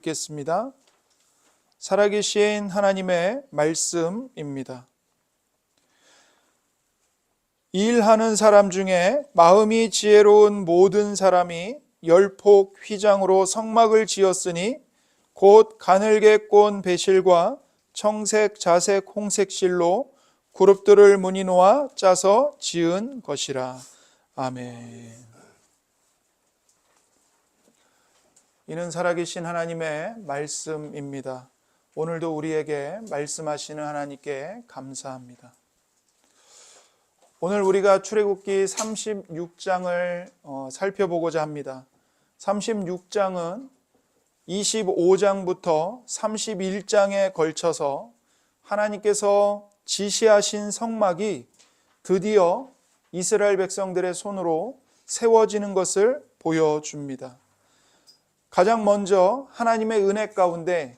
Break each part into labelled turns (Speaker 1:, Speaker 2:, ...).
Speaker 1: 읽겠습니다. 살아계신 하나님의 말씀입니다. 일하는 사람 중에 마음이 지혜로운 모든 사람이 열폭 휘장으로 성막을 지었으니 곧 가늘게 꼰 배실과 청색, 자색, 홍색 실로 그룹들을 무늬 놓아 짜서 지은 것이라. 아멘. 이는 살아계신 하나님의 말씀입니다. 오늘도 우리에게 말씀하시는 하나님께 감사합니다. 오늘 우리가 출애굽기 36장을 살펴보고자 합니다. 36장은 25장부터 31장에 걸쳐서 하나님께서 지시하신 성막이 드디어 이스라엘 백성들의 손으로 세워지는 것을 보여줍니다. 가장 먼저 하나님의 은혜 가운데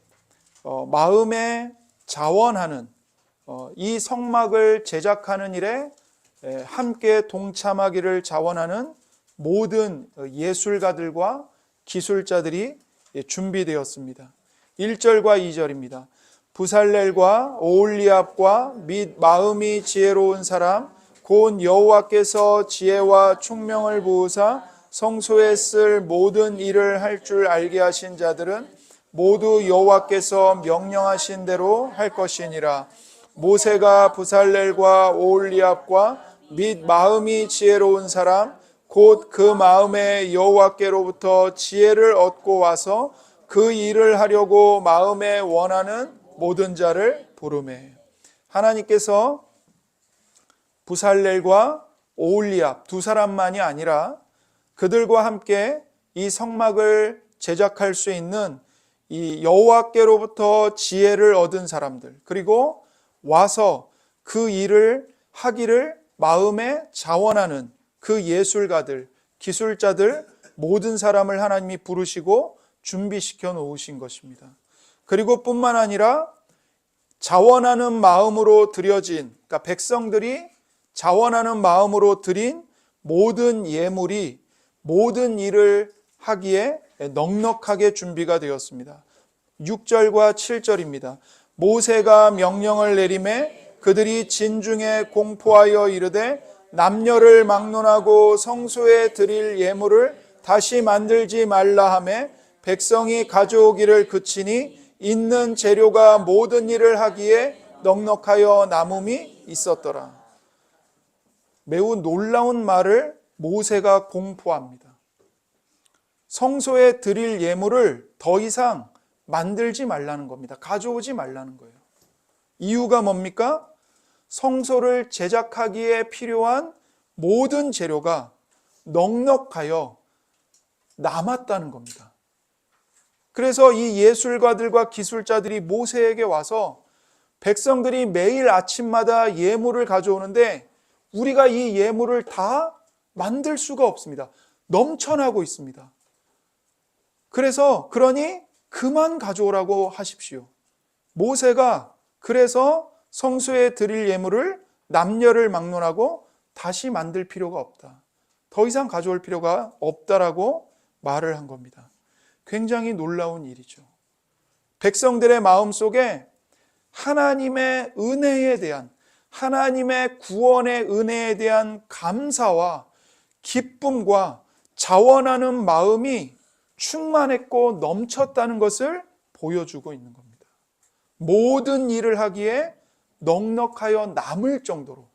Speaker 1: 마음에 자원하는 이 성막을 제작하는 일에 함께 동참하기를 자원하는 모든 예술가들과 기술자들이 준비되었습니다. 1절과 2절입니다. 부살렐과 오홀리압과 및 마음이 지혜로운 사람 곧 여호와께서 지혜와 총명을 부으사 성소에 쓸 모든 일을 할 줄 알게 하신 자들은 모두 여호와께서 명령하신 대로 할 것이니라. 모세가 부살렐과 오홀리압과 및 마음이 지혜로운 사람 곧 그 마음에 여호와께로부터 지혜를 얻고 와서 그 일을 하려고 마음에 원하는 모든 자를 부르매. 하나님께서 부살렐과 오홀리압 두 사람만이 아니라 그들과 함께 이 성막을 제작할 수 있는 이 여호와께로부터 지혜를 얻은 사람들, 그리고 와서 그 일을 하기를 마음에 자원하는 그 예술가들, 기술자들 모든 사람을 하나님이 부르시고 준비시켜 놓으신 것입니다. 그리고 뿐만 아니라 자원하는 마음으로 드려진, 그러니까 백성들이 자원하는 마음으로 드린 모든 예물이 모든 일을 하기에 넉넉하게 준비가 되었습니다. 6절과 7절입니다. 모세가 명령을 내리매 그들이 진중에 공포하여 이르되 남녀를 막론하고 성소에 드릴 예물을 다시 만들지 말라 하며 백성이 가져오기를 그치니 있는 재료가 모든 일을 하기에 넉넉하여 남음이 있었더라. 매우 놀라운 말을 모세가 공포합니다. 성소에 드릴 예물을 더 이상 만들지 말라는 겁니다. 가져오지 말라는 거예요. 이유가 뭡니까? 성소를 제작하기에 필요한 모든 재료가 넉넉하여 남았다는 겁니다. 그래서 이 예술가들과 기술자들이 모세에게 와서 백성들이 매일 아침마다 예물을 가져오는데 우리가 이 예물을 다 만들 수가 없습니다. 넘쳐나고 있습니다. 그러니 그만 가져오라고 하십시오. 모세가 그래서 성소에 드릴 예물을 남녀를 막론하고 다시 만들 필요가 없다. 더 이상 가져올 필요가 없다라고 말을 한 겁니다. 굉장히 놀라운 일이죠. 백성들의 마음속에 하나님의 은혜에 대한, 하나님의 구원의 은혜에 대한 감사와 기쁨과 자원하는 마음이 충만했고 넘쳤다는 것을 보여주고 있는 겁니다. 모든 일을 하기에 넉넉하여 남을 정도로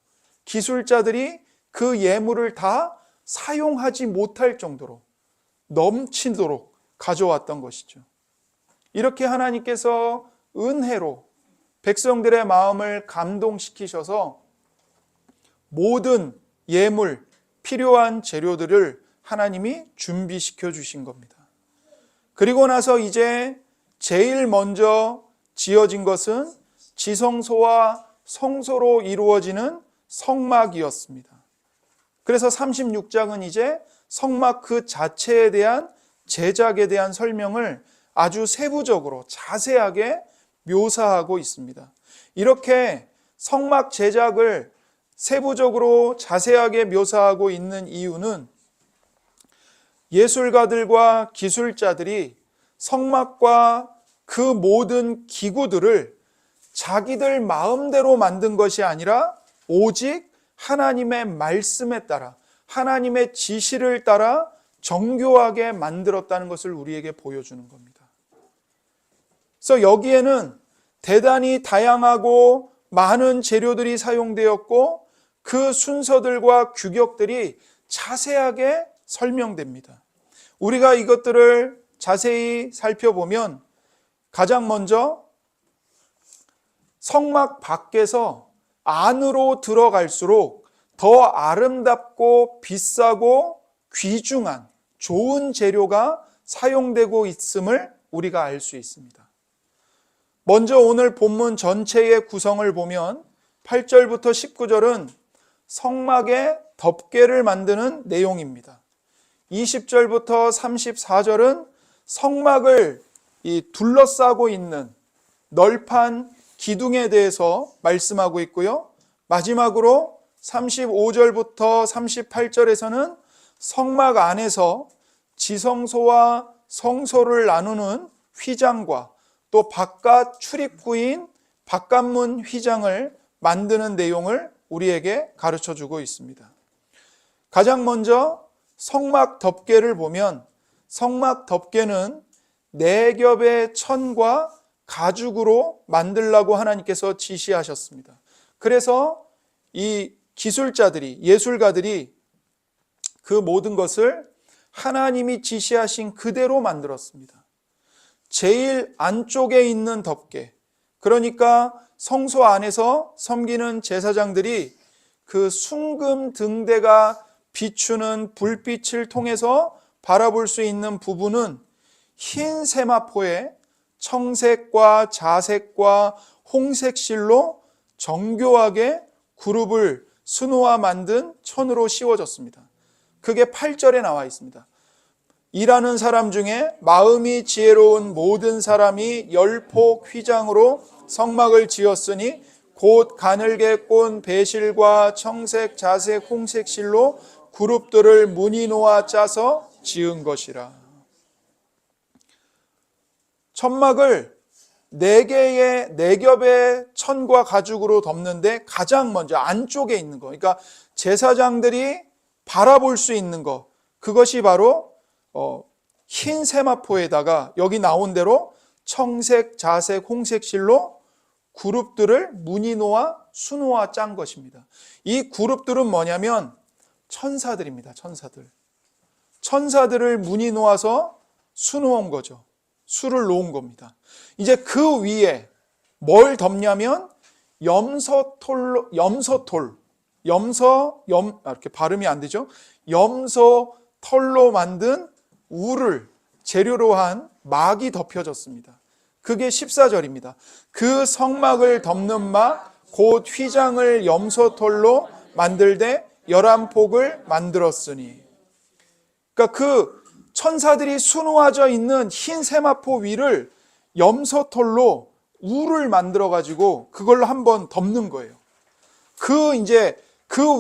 Speaker 1: 기술자들이 그 예물을 다 사용하지 못할 정도로 넘치도록 가져왔던 것이죠. 이렇게 하나님께서 은혜로 백성들의 마음을 감동시키셔서 모든 예물, 필요한 재료들을 하나님이 준비시켜 주신 겁니다. 그리고 나서 이제 제일 먼저 지어진 것은 지성소와 성소로 이루어지는 성막이었습니다. 그래서 36장은 이제 성막 그 자체에 대한 제작에 대한 설명을 아주 세부적으로 자세하게 묘사하고 있습니다. 이렇게 성막 제작을 세부적으로 자세하게 묘사하고 있는 이유는 예술가들과 기술자들이 성막과 그 모든 기구들을 자기들 마음대로 만든 것이 아니라 오직 하나님의 말씀에 따라, 하나님의 지시를 따라 정교하게 만들었다는 것을 우리에게 보여주는 겁니다. 그래서 여기에는 대단히 다양하고 많은 재료들이 사용되었고 그 순서들과 규격들이 자세하게 설명됩니다. 우리가 이것들을 자세히 살펴보면 가장 먼저 성막 밖에서 안으로 들어갈수록 더 아름답고 비싸고 귀중한 좋은 재료가 사용되고 있음을 우리가 알 수 있습니다. 먼저 오늘 본문 전체의 구성을 보면 8절부터 19절은 성막의 덮개를 만드는 내용입니다. 20절부터 34절은 성막을 둘러싸고 있는 널판 기둥에 대해서 말씀하고 있고요. 마지막으로 35절부터 38절에서는 성막 안에서 지성소와 성소를 나누는 휘장과 또 바깥 출입구인 바깥문 휘장을 만드는 내용을 우리에게 가르쳐주고 있습니다. 가장 먼저 성막 덮개를 보면 성막 덮개는 4겹의 천과 가죽으로 만들라고 하나님께서 지시하셨습니다. 그래서 이 기술자들이, 예술가들이 그 모든 것을 하나님이 지시하신 그대로 만들었습니다. 제일 안쪽에 있는 덮개, 그러니까 성소 안에서 섬기는 제사장들이 그 순금 등대가 비추는 불빛을 통해서 바라볼 수 있는 부분은 흰 세마포에 청색과 자색과 홍색 실로 정교하게 그룹을 수놓아 만든 천으로 씌워졌습니다. 그게 8절에 나와 있습니다. 일하는 사람 중에 마음이 지혜로운 모든 사람이 10폭 휘장으로 성막을 지었으니 곧 가늘게 꼰 배실과 청색, 자색, 홍색 실로 그룹들을 무늬 놓아 짜서 지은 것이라. 천막을 4겹의 천과 가죽으로 덮는데 가장 먼저 안쪽에 있는 거, 그러니까 제사장들이 바라볼 수 있는 거, 그것이 바로 흰 세마포에다가 여기 나온 대로 청색, 자색, 홍색 실로 그룹들을 무늬 놓아 수놓아 짠 것입니다. 이 그룹들은 뭐냐면 천사들입니다. 천사들을 무늬 놓아서 수놓은 거죠. 수를 놓은 겁니다. 이제 그 위에 뭘 덮냐면 이렇게 발음이 안 되죠. 염소털로 만든 울을 재료로 한 막이 덮여졌습니다. 그게 14절입니다. 그 성막을 덮는 막 곧 휘장을 염소털로 만들되 11폭을 만들었으니. 그러니까 그 천사들이 수놓아져 있는 흰 세마포 위를 염소털로 울을 만들어 가지고 그걸로 한번 덮는 거예요. 그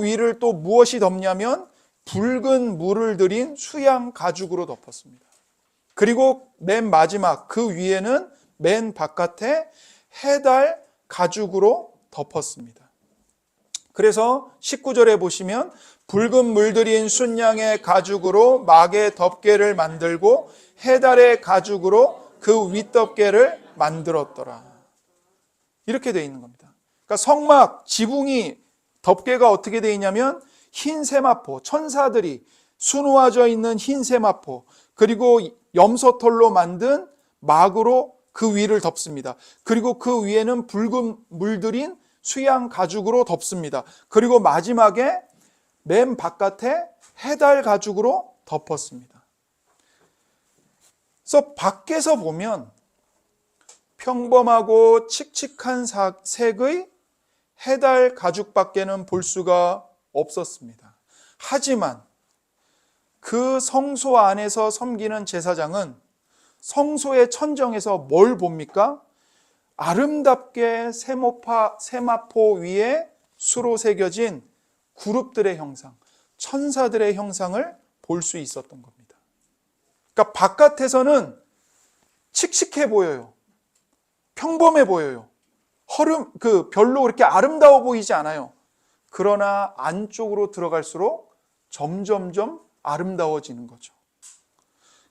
Speaker 1: 위를 또 무엇이 덮냐면 붉은 물을 들인 수양 가죽으로 덮었습니다. 그리고 맨 마지막 그 위에는 맨 바깥에 해달 가죽으로 덮었습니다. 그래서 19절에 보시면 붉은 물들인 순양의 가죽으로 막의 덮개를 만들고 해달의 가죽으로 그 윗덮개를 만들었더라. 이렇게 되어 있는 겁니다. 그러니까 성막 지붕이 덮개가 어떻게 되어 있냐면 흰 세마포, 천사들이 수놓아져 있는 흰 세마포, 그리고 염소털로 만든 막으로 그 위를 덮습니다. 그리고 그 위에는 붉은 물들인 수양 가죽으로 덮습니다. 그리고 마지막에 맨 바깥에 해달 가죽으로 덮었습니다. 그래서 밖에서 보면 평범하고 칙칙한 색의 해달 가죽밖에는 볼 수가 없었습니다. 하지만 그 성소 안에서 섬기는 제사장은 성소의 천정에서 뭘 봅니까? 아름답게 세마포 위에 수로 새겨진 그룹들의 형상, 천사들의 형상을 볼 수 있었던 겁니다. 그러니까 바깥에서는 칙칙해 보여요. 평범해 보여요. 별로 그렇게 아름다워 보이지 않아요. 그러나 안쪽으로 들어갈수록 점점점 아름다워지는 거죠.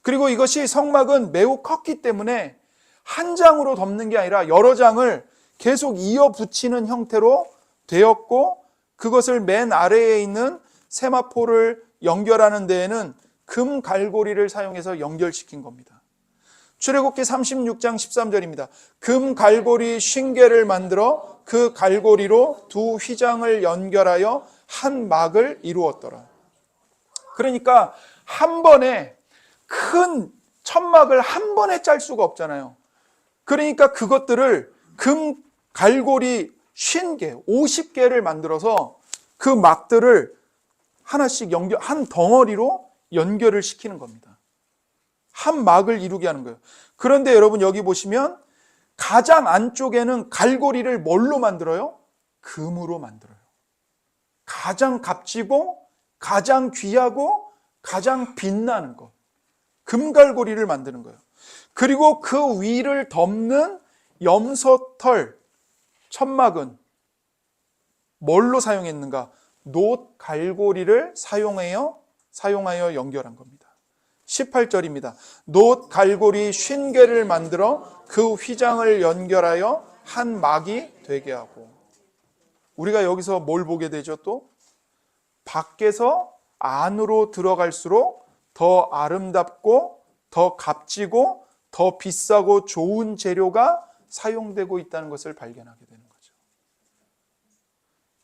Speaker 1: 그리고 이것이 성막은 매우 컸기 때문에 한 장으로 덮는 게 아니라 여러 장을 계속 이어 붙이는 형태로 되었고, 그것을 맨 아래에 있는 세마포를 연결하는 데에는 금 갈고리를 사용해서 연결시킨 겁니다. 출애굽기 36장 13절입니다. 금 갈고리 50개를 만들어 그 갈고리로 두 휘장을 연결하여 한 막을 이루었더라. 그러니까 한 번에 큰 천막을 한 번에 짤 수가 없잖아요. 그러니까 그것들을 금 갈고리 50개, 50개를 만들어서 그 막들을 하나씩 한 덩어리로 연결을 시키는 겁니다. 한 막을 이루게 하는 거예요. 그런데 여러분 여기 보시면 가장 안쪽에는 갈고리를 뭘로 만들어요? 금으로 만들어요. 가장 값지고 가장 귀하고 가장 빛나는 것, 금갈고리를 만드는 거예요. 그리고 그 위를 덮는 염소털 천막은 뭘로 사용했는가? 놋 갈고리를 사용하여 연결한 겁니다. 18절입니다. 놋 갈고리 50개를 만들어 그 휘장을 연결하여 한 막이 되게 하고. 우리가 여기서 뭘 보게 되죠? 또 밖에서 안으로 들어갈수록 더 아름답고 더 값지고 더 비싸고 좋은 재료가 사용되고 있다는 것을 발견하게 되는 거죠.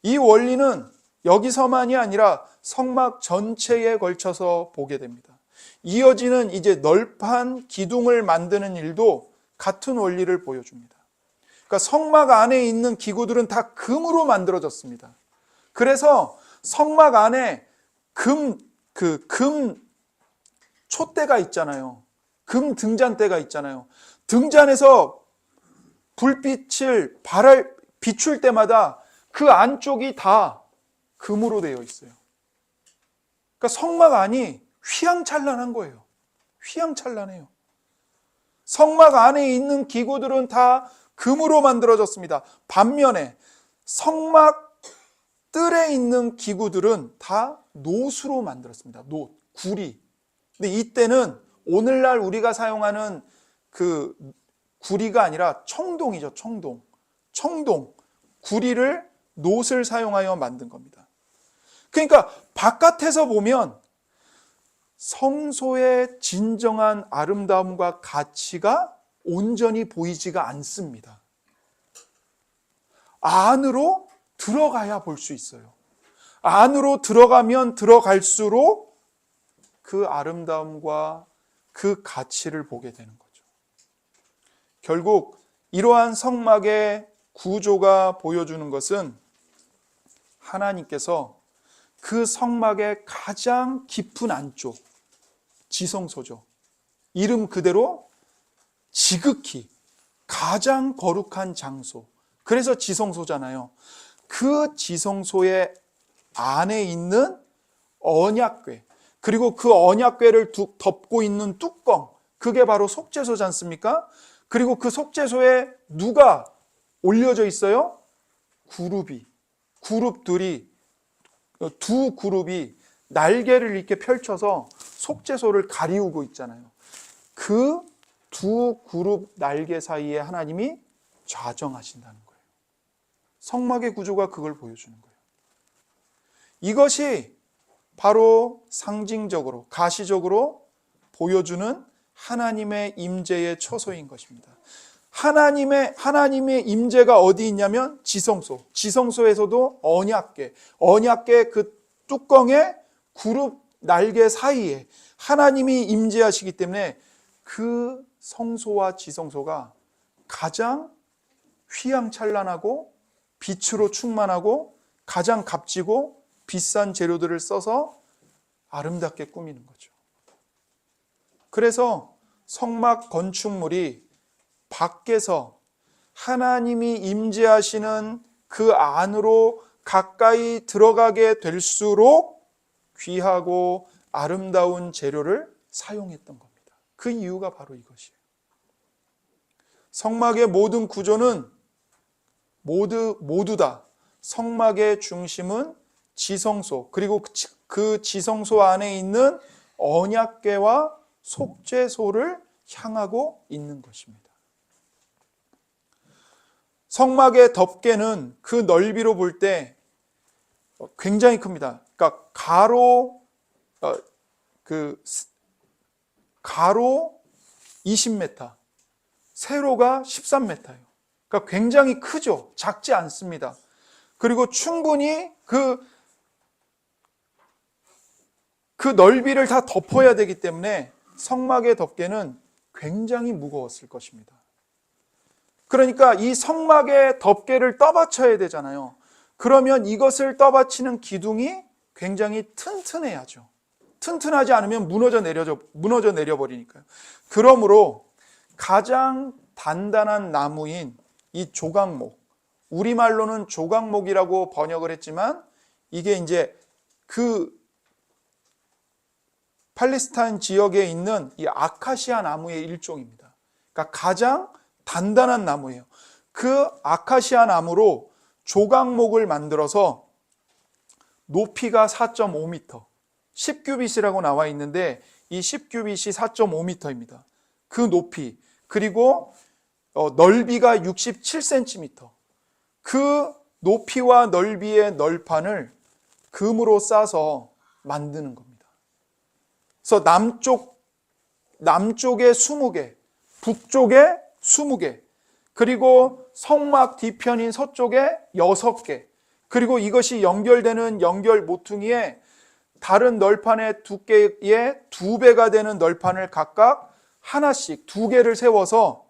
Speaker 1: 이 원리는 여기서만이 아니라 성막 전체에 걸쳐서 보게 됩니다. 이어지는 이제 널판 기둥을 만드는 일도 같은 원리를 보여줍니다. 그러니까 성막 안에 있는 기구들은 다 금으로 만들어졌습니다. 그래서 성막 안에 금 촛대가 있잖아요. 금 등잔대가 있잖아요. 등잔에서 불빛을 비출 때마다 그 안쪽이 다 금으로 되어 있어요. 그러니까 성막 안이 휘황찬란한 거예요. 휘황찬란해요. 성막 안에 있는 기구들은 다 금으로 만들어졌습니다. 반면에 성막 뜰에 있는 기구들은 다 놋으로 만들었습니다. 놋, 구리. 근데 이때는 오늘날 우리가 사용하는 그 구리가 아니라 청동이죠. 청동. 구리를 놋을 사용하여 만든 겁니다. 그러니까 바깥에서 보면 성소의 진정한 아름다움과 가치가 온전히 보이지가 않습니다. 안으로 들어가야 볼 수 있어요. 안으로 들어가면 들어갈수록 그 아름다움과 그 가치를 보게 되는 거죠. 결국 이러한 성막의 구조가 보여주는 것은 하나님께서 그 성막의 가장 깊은 안쪽, 지성소죠. 이름 그대로 지극히 가장 거룩한 장소. 그래서 지성소잖아요. 그 지성소의 안에 있는 언약궤, 그리고 그 언약궤를 덮고 있는 뚜껑, 그게 바로 속죄소지 않습니까? 그리고 그 속죄소에 누가 올려져 있어요? 두 그룹이 날개를 이렇게 펼쳐서 속죄소를 가리우고 있잖아요. 그 두 그룹 날개 사이에 하나님이 좌정하신다는 거예요. 성막의 구조가 그걸 보여주는 거예요. 이것이 바로 상징적으로, 가시적으로 보여주는 하나님의 임재의 처소인 것입니다. 하나님의 임재가 어디 있냐면 지성소에서도 언약궤 그 뚜껑에 그룹 날개 사이에 하나님이 임재하시기 때문에 그 성소와 지성소가 가장 휘황찬란하고 빛으로 충만하고 가장 값지고 비싼 재료들을 써서 아름답게 꾸미는 거죠. 그래서 성막 건축물이 밖에서 하나님이 임재하시는 그 안으로 가까이 들어가게 될수록 귀하고 아름다운 재료를 사용했던 겁니다. 그 이유가 바로 이것이에요. 성막의 모든 구조는 모두 다 성막의 중심은 지성소, 그리고 그 지성소 안에 있는 언약궤와 속죄소를 향하고 있는 것입니다. 성막의 덮개는 그 넓이로 볼 때 굉장히 큽니다. 그러니까 가로 20m, 세로가 13m예요. 그러니까 굉장히 크죠. 작지 않습니다. 그리고 충분히 그 넓이를 다 덮어야 되기 때문에 성막의 덮개는 굉장히 무거웠을 것입니다. 그러니까 이 성막의 덮개를 떠받쳐야 되잖아요. 그러면 이것을 떠받치는 기둥이 굉장히 튼튼해야죠. 튼튼하지 않으면 무너져 내려버리니까요. 그러므로 가장 단단한 나무인 이 조각목, 우리말로는 조각목이라고 번역을 했지만 이게 이제 그 팔레스타인 지역에 있는 이 아카시아 나무의 일종입니다. 그러니까 가장 단단한 나무예요. 그 아카시아 나무로 조각목을 만들어서 높이가 4.5m, 10규빗이라고 나와 있는데 이 10규빗이 4.5m입니다. 그 높이, 그리고 넓이가 67cm, 그 높이와 넓이의 널판을 금으로 싸서 만드는 겁니다. 그래서 남쪽에 20개, 북쪽에 20개, 그리고 성막 뒤편인 서쪽에 6개, 그리고 이것이 연결되는 연결 모퉁이에 다른 널판의 두께의 2배가 되는 널판을 각각 하나씩 2개를 세워서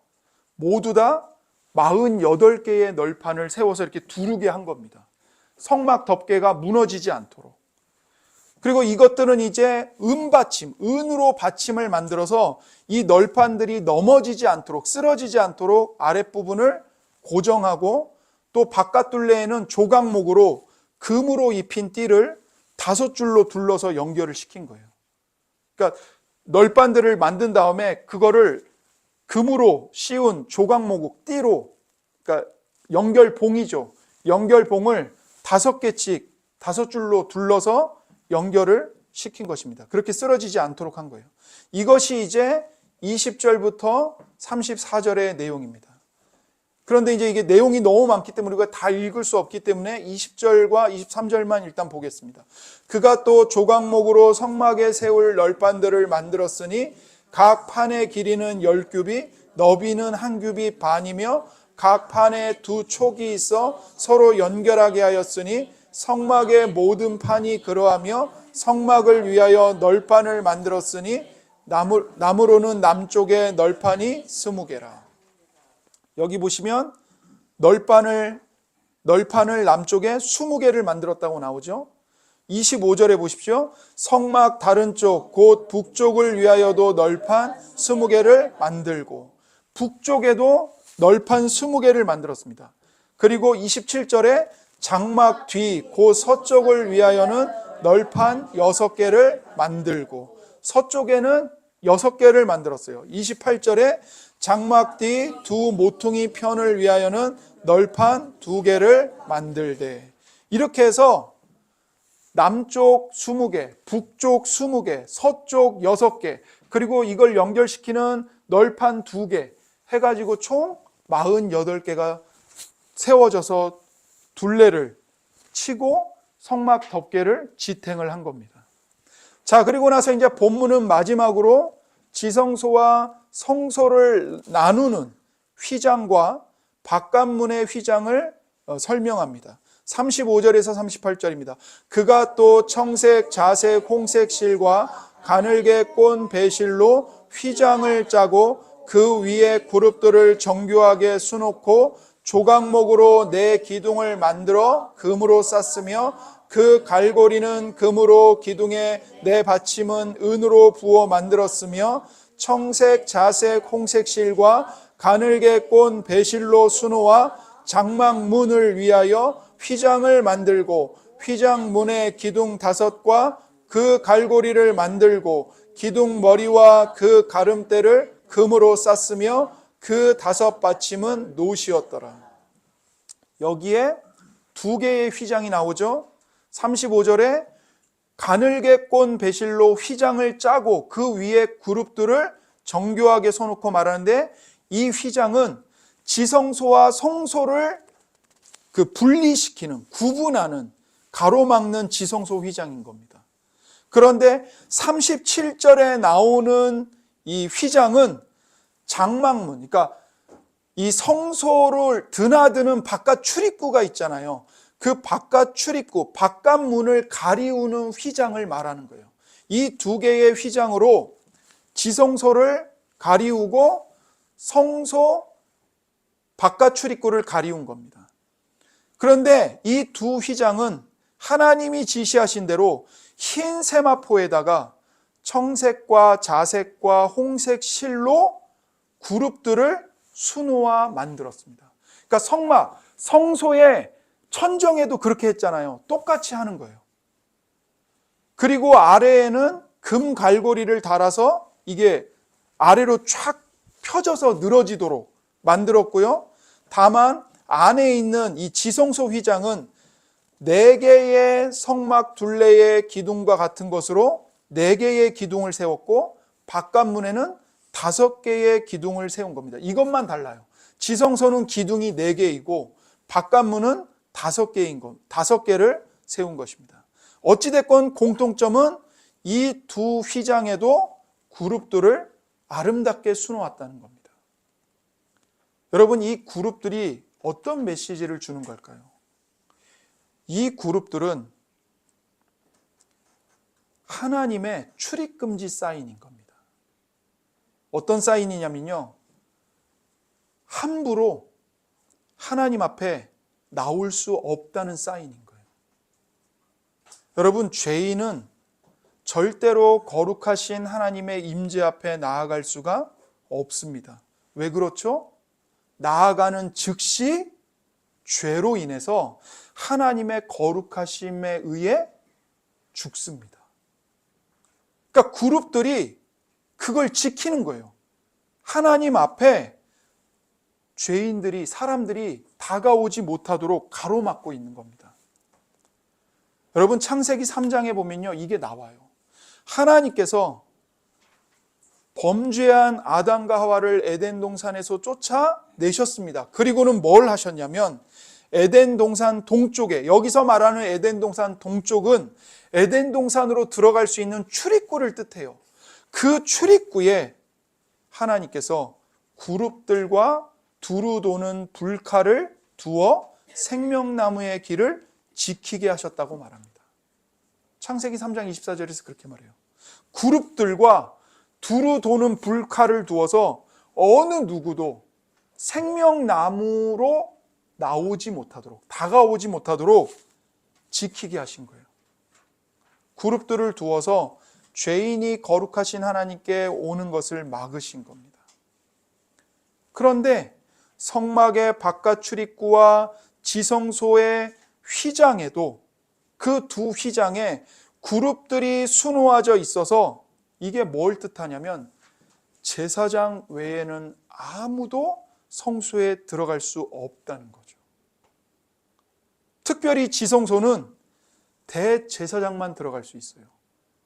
Speaker 1: 모두 다 48개의 널판을 세워서 이렇게 두르게 한 겁니다. 성막 덮개가 무너지지 않도록. 그리고 이것들은 이제 은으로 받침을 만들어서 이 널판들이 넘어지지 않도록, 쓰러지지 않도록 아랫부분을 고정하고, 또 바깥 둘레에는 조각목으로 금으로 입힌 띠를 5줄로 둘러서 연결을 시킨 거예요. 그러니까 널판들을 만든 다음에 그거를 금으로 씌운 조각목 띠로, 그러니까 연결봉이죠. 연결봉을 5개씩 5줄로 둘러서 연결을 시킨 것입니다. 그렇게 쓰러지지 않도록 한 거예요. 이것이 이제 20절부터 34절의 내용입니다. 그런데 이제 이게 내용이 너무 많기 때문에 우리가 다 읽을 수 없기 때문에 20절과 23절만 일단 보겠습니다. 그가 또 조각목으로 성막에 세울 널판들을 만들었으니 각 판의 길이는 10규빗, 너비는 1규빗 반이며 각 판에 2촉이 있어 서로 연결하게 하였으니 성막의 모든 판이 그러하며 성막을 위하여 널판을 만들었으니 나무로는 남쪽에 널판이 20개라. 여기 보시면 널판을 남쪽에 20개를 만들었다고 나오죠. 25절에 보십시오. 성막 다른 쪽 곧 북쪽을 위하여도 널판 20개를 만들고, 북쪽에도 널판 20개를 만들었습니다. 그리고 27절에 장막 뒤 곧 서쪽을 위하여는 널판 6개를 만들고, 서쪽에는 6개를 만들었어요. 28절에 장막 뒤 두 모퉁이 편을 위하여는 널판 2개를 만들되, 이렇게 해서 남쪽 20개, 북쪽 20개, 서쪽 6개, 그리고 이걸 연결시키는 널판 2개 해가지고 총 48개가 세워져서 둘레를 치고 성막 덮개를 지탱을 한 겁니다. 자, 그리고 나서 이제 본문은 마지막으로 지성소와 성소를 나누는 휘장과 바깥문의 휘장을 설명합니다. 35절에서 38절입니다. 그가 또 청색, 자색, 홍색 실과 가늘게 꼰 배실로 휘장을 짜고 그 위에 그룹들을 정교하게 수놓고 조각목으로 네 기둥을 만들어 금으로 쌌으며 그 갈고리는 금으로, 기둥에 네 받침은 은으로 부어 만들었으며 청색, 자색, 홍색 실과 가늘게 꼰 배실로 수놓아 장막문을 위하여 휘장을 만들고, 휘장문의 기둥 5과 그 갈고리를 만들고 기둥 머리와 그 가름대를 금으로 쌌으며 그 5 받침은 노시였더라. 여기에 2개의 휘장이 나오죠. 35절에 가늘게 꼰 배실로 휘장을 짜고 그 위에 그룹들을 정교하게 서놓고 말하는데, 이 휘장은 지성소와 성소를 분리시키는, 구분하는, 가로막는 지성소 휘장인 겁니다. 그런데 37절에 나오는 이 휘장은 장막문, 그러니까 이 성소를 드나드는 바깥 출입구가 있잖아요. 그 바깥 출입구, 바깥 문을 가리우는 휘장을 말하는 거예요. 이 2개의 휘장으로 지성소를 가리우고 성소 바깥 출입구를 가리운 겁니다. 그런데 이 2 휘장은 하나님이 지시하신 대로 흰 세마포에다가 청색과 자색과 홍색 실로 그룹들을 수놓아 만들었습니다. 그러니까 성막, 성소의 천정에도 그렇게 했잖아요. 똑같이 하는 거예요. 그리고 아래에는 금 갈고리를 달아서 이게 아래로 쫙 펴져서 늘어지도록 만들었고요. 다만 안에 있는 이 지성소 휘장은 4개의 성막 둘레의 기둥과 같은 것으로 4개의 기둥을 세웠고, 바깥문에는 5개의 기둥을 세운 겁니다. 이것만 달라요. 지성소는 기둥이 4개이고 바깥문은 5개를 세운 것입니다. 어찌됐건 공통점은 이 2 휘장에도 그룹들을 아름답게 수놓았다는 겁니다. 여러분, 이 그룹들이 어떤 메시지를 주는 걸까요? 이 그룹들은 하나님의 출입금지 사인인 겁니다. 어떤 사인이냐면요, 함부로 하나님 앞에 나올 수 없다는 사인인 거예요. 여러분, 죄인은 절대로 거룩하신 하나님의 임재 앞에 나아갈 수가 없습니다. 왜 그렇죠? 나아가는 즉시 죄로 인해서 하나님의 거룩하심에 의해 죽습니다. 그러니까 그룹들이 그걸 지키는 거예요. 하나님 앞에 죄인들이, 사람들이 다가오지 못하도록 가로막고 있는 겁니다. 여러분, 창세기 3장에 보면요, 이게 나와요. 하나님께서 범죄한 아담과 하와를 에덴 동산에서 쫓아내셨습니다. 그리고는 뭘 하셨냐면, 에덴 동산 동쪽에, 여기서 말하는 에덴 동산 동쪽은 에덴 동산으로 들어갈 수 있는 출입구를 뜻해요. 그 출입구에 하나님께서 그룹들과 두루 도는 불칼을 두어 생명나무의 길을 지키게 하셨다고 말합니다. 창세기 3장 24절에서 그렇게 말해요. 그룹들과 두루 도는 불칼을 두어서 어느 누구도 생명나무로 나오지 못하도록, 다가오지 못하도록 지키게 하신 거예요. 그룹들을 두어서 죄인이 거룩하신 하나님께 오는 것을 막으신 겁니다. 그런데 성막의 바깥 출입구와 지성소의 휘장에도, 그 2 휘장에 그룹들이 수놓아져 있어서 이게 뭘 뜻하냐면, 제사장 외에는 아무도 성소에 들어갈 수 없다는 거죠. 특별히 지성소는 대제사장만 들어갈 수 있어요.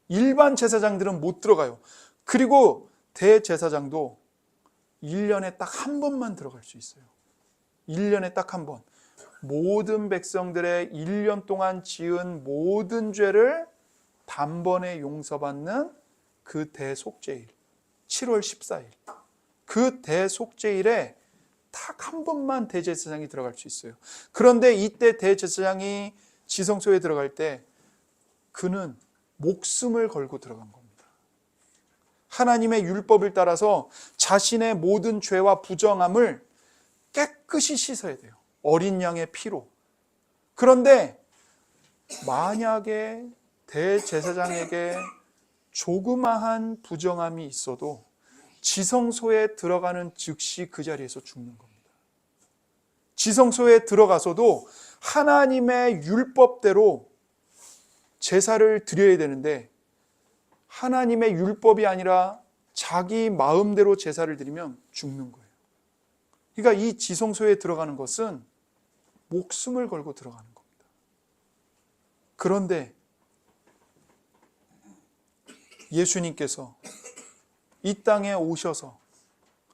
Speaker 1: 일반 제사장들은 못 들어가요. 그리고 대제사장도 1년에 딱 한 번만 들어갈 수 있어요. 1년에 딱 한 번. 모든 백성들의 1년 동안 지은 모든 죄를 단번에 용서받는 그 대속죄일, 7월 14일. 그 대속죄일에 딱 한 번만 대제사장이 들어갈 수 있어요. 그런데 이때 대제사장이 지성소에 들어갈 때 그는 목숨을 걸고 들어간 겁니다. 하나님의 율법을 따라서 자신의 모든 죄와 부정함을 깨끗이 씻어야 돼요. 어린 양의 피로. 그런데 만약에 대제사장에게 조그마한 부정함이 있어도 지성소에 들어가는 즉시 그 자리에서 죽는 겁니다. 지성소에 들어가서도 하나님의 율법대로 제사를 드려야 되는데, 하나님의 율법이 아니라 자기 마음대로 제사를 드리면 죽는 거예요. 그러니까 이 지성소에 들어가는 것은 목숨을 걸고 들어가는 겁니다. 그런데 예수님께서 이 땅에 오셔서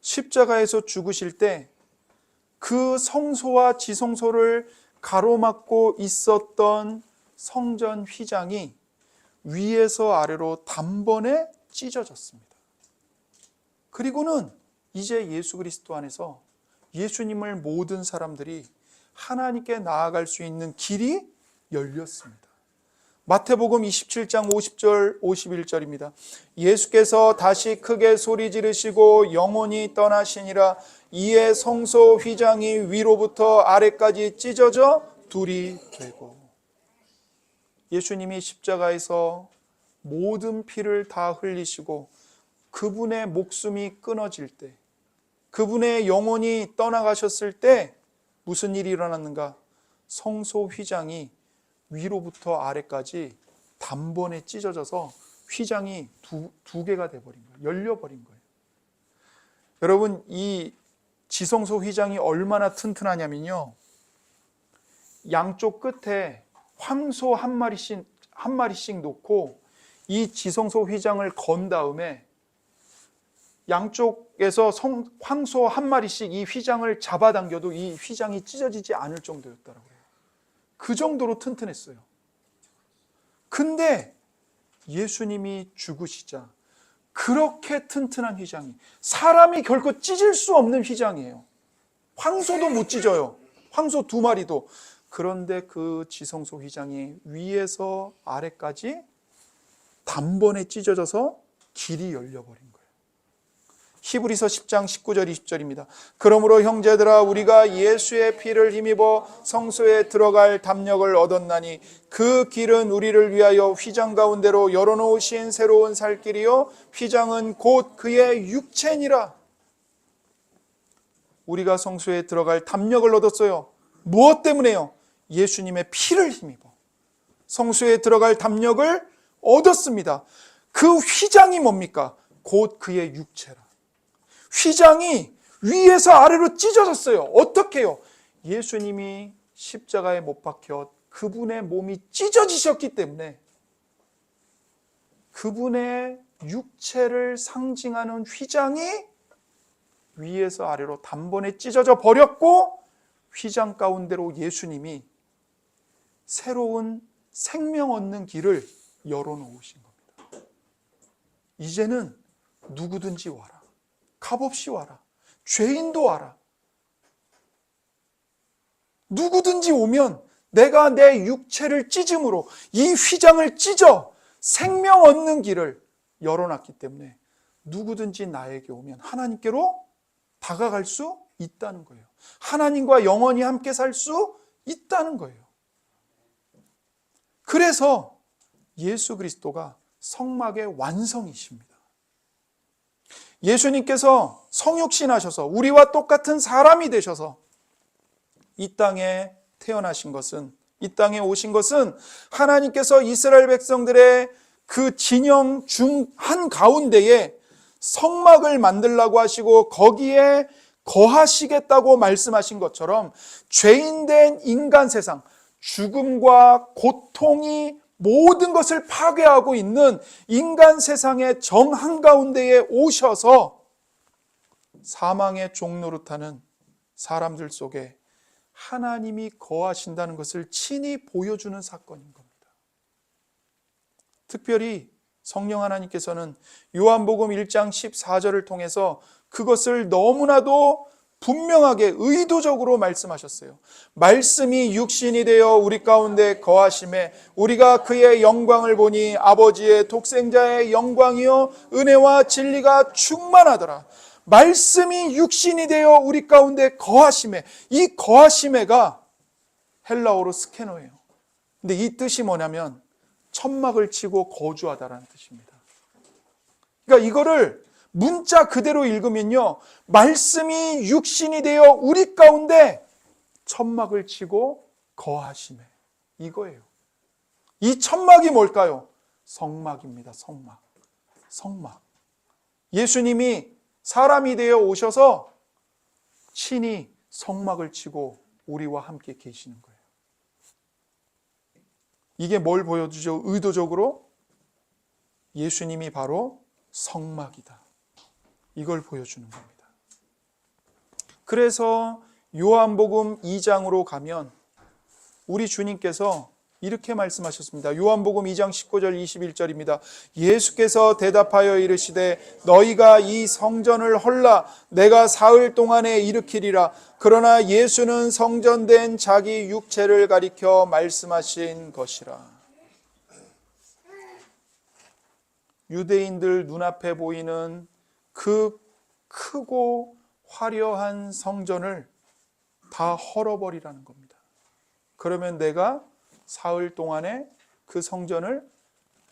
Speaker 1: 십자가에서 죽으실 때 그 성소와 지성소를 가로막고 있었던 성전 휘장이 위에서 아래로 단번에 찢어졌습니다. 그리고는 이제 예수 그리스도 안에서 예수님을 모든 사람들이 하나님께 나아갈 수 있는 길이 열렸습니다. 마태복음 27장 50절 51절입니다. 예수께서 다시 크게 소리 지르시고 영원히 떠나시니라. 이에 성소 휘장이 위로부터 아래까지 찢어져 둘이 되고, 예수님이 십자가에서 모든 피를 다 흘리시고 그분의 목숨이 끊어질 때, 그분의 영혼이 떠나가셨을 때 무슨 일이 일어났는가? 성소 휘장이 위로부터 아래까지 단번에 찢어져서 휘장이 두 개가 돼버린 거예요. 열려버린 거예요. 여러분, 이 지성소 휘장이 얼마나 튼튼하냐면요, 양쪽 끝에 황소 한 마리씩 놓고 이 지성소 휘장을 건 다음에 양쪽에서 황소 한 마리씩 이 휘장을 잡아당겨도 이 휘장이 찢어지지 않을 정도였더라고요. 그 정도로 튼튼했어요. 근데 예수님이 죽으시자 그렇게 튼튼한 휘장이, 사람이 결코 찢을 수 없는 휘장이에요. 황소도 못 찢어요. 황소 2마리도. 그런데 그 지성소 휘장이 위에서 아래까지 단번에 찢어져서 길이 열려버린 거예요. 히브리서 10장 19절 20절입니다. 그러므로 형제들아, 우리가 예수의 피를 힘입어 성소에 들어갈 담력을 얻었나니 그 길은 우리를 위하여 휘장 가운데로 열어놓으신 새로운 살 길이요 휘장은 곧 그의 육체니라. 우리가 성소에 들어갈 담력을 얻었어요. 무엇 때문에요? 예수님의 피를 힘입어 성소에 들어갈 담력을 얻었습니다. 그 휘장이 뭡니까? 곧 그의 육체라. 휘장이 위에서 아래로 찢어졌어요. 어떻게 해요? 예수님이 십자가에 못 박혀 그분의 몸이 찢어지셨기 때문에 그분의 육체를 상징하는 휘장이 위에서 아래로 단번에 찢어져 버렸고, 휘장 가운데로 예수님이 새로운 생명 얻는 길을 열어놓으신 겁니다. 이제는 누구든지 와라. 값없이 와라. 죄인도 와라. 누구든지 오면 내가 내 육체를 찢음으로 이 휘장을 찢어 생명 얻는 길을 열어놨기 때문에 누구든지 나에게 오면 하나님께로 다가갈 수 있다는 거예요. 하나님과 영원히 함께 살 수 있다는 거예요. 그래서 예수 그리스도가 성막의 완성이십니다. 예수님께서 성육신하셔서 우리와 똑같은 사람이 되셔서 이 땅에 태어나신 것은, 이 땅에 오신 것은 하나님께서 이스라엘 백성들의 그 진영 중 한가운데에 성막을 만들라고 하시고 거기에 거하시겠다고 말씀하신 것처럼 죄인된 인간 세상, 죽음과 고통이 모든 것을 파괴하고 있는 인간 세상의 정 한가운데에 오셔서 사망의 종노릇하는 사람들 속에 하나님이 거하신다는 것을 친히 보여주는 사건인 겁니다. 특별히 성령 하나님께서는 요한복음 1장 14절을 통해서 그것을 너무나도 분명하게 의도적으로 말씀하셨어요. 말씀이 육신이 되어 우리 가운데 거하심에 우리가 그의 영광을 보니 아버지의 독생자의 영광이요 은혜와 진리가 충만하더라. 말씀이 육신이 되어 우리 가운데 거하심에, 이 거하심에가 헬라어로 스케노예요. 근데 이 뜻이 뭐냐면 천막을 치고 거주하다라는 뜻입니다. 그러니까 이거를 문자 그대로 읽으면요, 말씀이 육신이 되어 우리 가운데 천막을 치고 거하심에, 이거예요. 이 천막이 뭘까요? 성막입니다. 성막. 예수님이 사람이 되어 오셔서 친히 성막을 치고 우리와 함께 계시는 거예요. 이게 뭘 보여주죠? 의도적으로 예수님이 바로 성막이다. 이걸 보여주는 겁니다. 그래서 요한복음 2장으로 가면 우리 주님께서 이렇게 말씀하셨습니다. 요한복음 2장 19절 21절입니다. 예수께서 대답하여 이르시되 너희가 이 성전을 헐라 내가 사흘 동안에 일으키리라. 그러나 예수는 성전된 자기 육체를 가리켜 말씀하신 것이라. 유대인들 눈앞에 보이는 그 크고 화려한 성전을 다 헐어버리라는 겁니다. 그러면 내가 사흘 동안에 그 성전을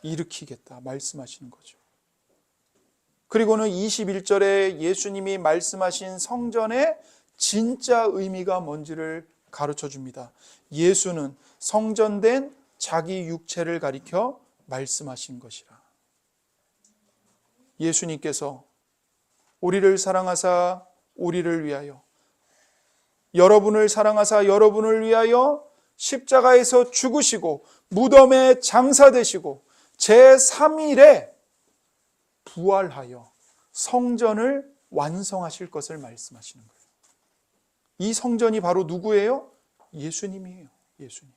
Speaker 1: 일으키겠다 말씀하시는 거죠. 그리고는 21절에 예수님이 말씀하신 성전의 진짜 의미가 뭔지를 가르쳐 줍니다. 예수는 성전된 자기 육체를 가리켜 말씀하신 것이라. 예수님께서 우리를 사랑하사 우리를 위하여, 여러분을 사랑하사 여러분을 위하여 십자가에서 죽으시고 무덤에 장사되시고 제3일에 부활하여 성전을 완성하실 것을 말씀하시는 거예요. 이 성전이 바로 누구예요? 예수님이에요. 예수님.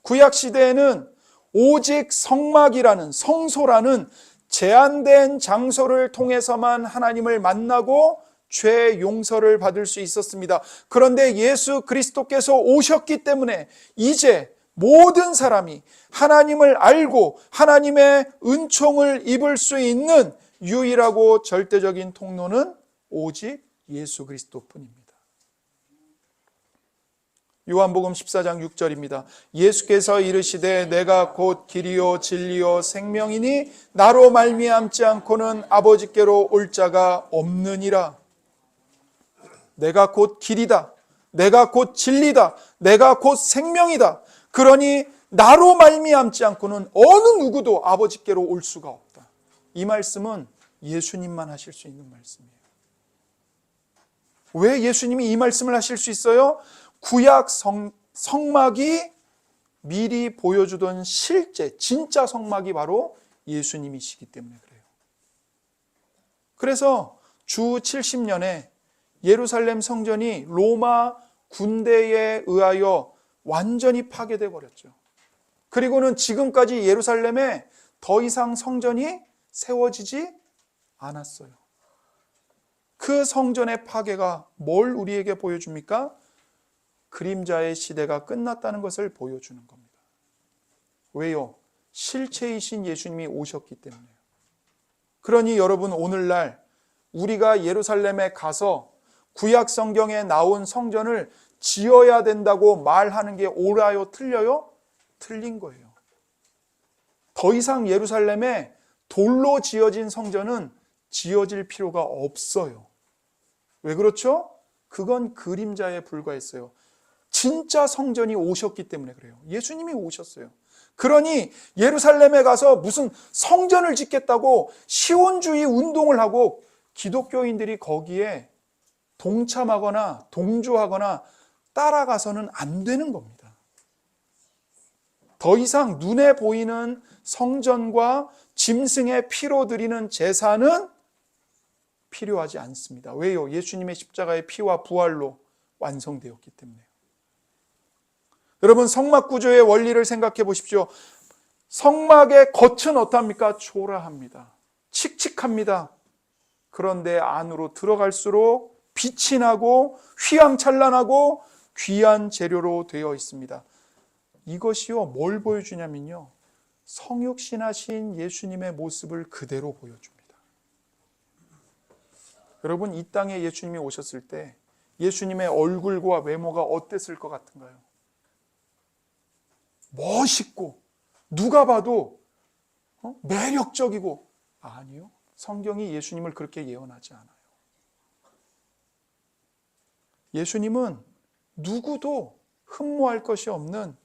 Speaker 1: 구약 시대에는 오직 성막이라는, 성소라는 제한된 장소를 통해서만 하나님을 만나고 죄 용서를 받을 수 있었습니다. 그런데 예수 그리스도께서 오셨기 때문에 이제 모든 사람이 하나님을 알고 하나님의 은총을 입을 수 있는 유일하고 절대적인 통로는 오직 예수 그리스도뿐입니다. 요한복음 14장 6절입니다. 예수께서 이르시되 내가 곧 길이요 진리요 생명이니 나로 말미암지 않고는 아버지께로 올 자가 없느니라. 내가 곧 길이다. 내가 곧 진리다. 내가 곧 생명이다. 그러니 나로 말미암지 않고는 어느 누구도 아버지께로 올 수가 없다. 이 말씀은 예수님만 하실 수 있는 말씀이에요. 왜 예수님이 이 말씀을 하실 수 있어요? 구약 성막이 미리 보여주던 실제 진짜 성막이 바로 예수님이시기 때문에 그래요. 그래서 주 70년에 예루살렘 성전이 로마 군대에 의하여 완전히 파괴되어 버렸죠. 그리고는 지금까지 예루살렘에 더 이상 성전이 세워지지 않았어요. 그 성전의 파괴가 뭘 우리에게 보여줍니까? 그림자의 시대가 끝났다는 것을 보여주는 겁니다. 왜요? 실체이신 예수님이 오셨기 때문에요. 그러니 여러분, 오늘날 우리가 예루살렘에 가서 구약 성경에 나온 성전을 지어야 된다고 말하는 게 옳아요? 틀려요? 틀린 거예요. 더 이상 예루살렘에 돌로 지어진 성전은 지어질 필요가 없어요. 왜 그렇죠? 그건 그림자에 불과했어요. 진짜 성전이 오셨기 때문에 그래요. 예수님이 오셨어요. 그러니 예루살렘에 가서 무슨 성전을 짓겠다고 시온주의 운동을 하고 기독교인들이 거기에 동참하거나 동조하거나 따라가서는 안 되는 겁니다. 더 이상 눈에 보이는 성전과 짐승의 피로 드리는 제사는 필요하지 않습니다. 왜요? 예수님의 십자가의 피와 부활로 완성되었기 때문에요. 여러분, 성막 구조의 원리를 생각해 보십시오. 성막의 겉은 어떻습니까? 초라합니다. 칙칙합니다. 그런데 안으로 들어갈수록 빛이 나고 휘황찬란하고 귀한 재료로 되어 있습니다. 이것이요, 뭘 보여주냐면요, 성육신하신 예수님의 모습을 그대로 보여줍니다. 여러분, 이 땅에 예수님이 오셨을 때 예수님의 얼굴과 외모가 어땠을 것 같은가요? 멋있고 누가 봐도 매력적이고, 아니요, 성경이 예수님을 그렇게 예언하지 않아요. 예수님은 누구도 흠모할 것이 없는